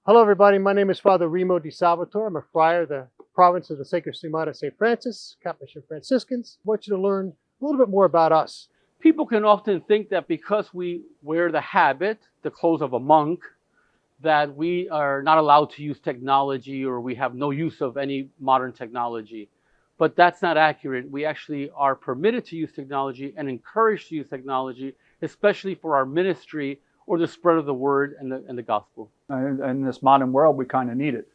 Hello, everybody. My name is Father Remo Di Salvatore. I'm a friar of the province of the Sacred Stigmata of St. Francis, Capuchin Franciscans. I want you to learn a little bit more about us. People can often think that because we wear the habit, the clothes of a monk, that we are not allowed to use technology or we have no use of any modern technology. But that's not accurate. We actually are permitted to use technology and encouraged to use technology, especially for our ministry or the spread of the word and the gospel. In this modern world, we kind of need it.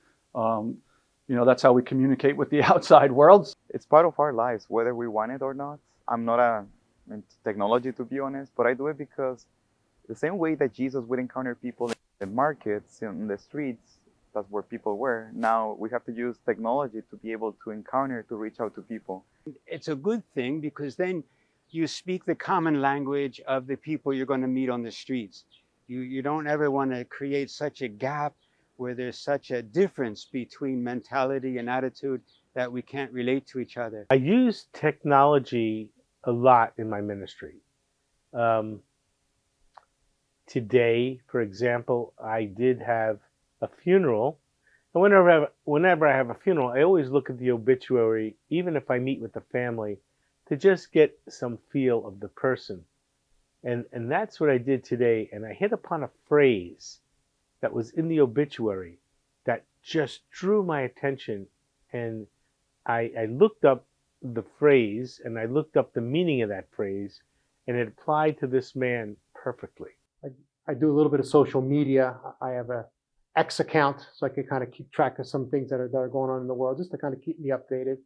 That's how we communicate with the outside world. It's part of our lives, whether we want it or not. I'm not into technology, to be honest, but I do it because the same way that Jesus would encounter people in the markets, in the streets, that's where people were. Now we have to use technology to be able to encounter, to reach out to people. It's a good thing because then you speak the common language of the people you're going to meet on the streets. You don't ever want to create such a gap where there's such a difference between mentality and attitude that we can't relate to each other. I use technology a lot in my ministry. Today, for example, I did have a funeral. And whenever I have a funeral, I always look at the obituary, even if I meet with the family, to just get some feel of the person. And that's what I did today. And I hit upon a phrase that was in the obituary that just drew my attention. And I looked up the phrase and I looked up the meaning of that phrase, and it applied to this man perfectly. I do a little bit of social media. I have a X account, so I can kind of keep track of some things that are going on in the world, just to kind of keep me updated.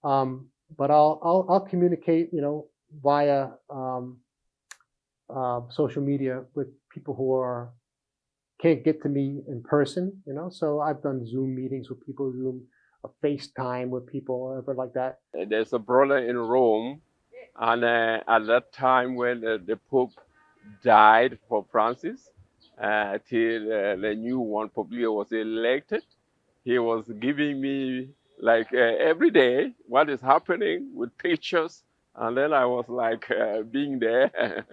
But I'll communicate, via social media with people who can't get to me in person. So I've done Zoom meetings with people, a FaceTime with people, whatever like that. There's a brother in Rome, and at that time when the Pope died for Francis, till the new one, Pope Leo, was elected, he was giving me like every day what is happening with pictures, and then I was like being there.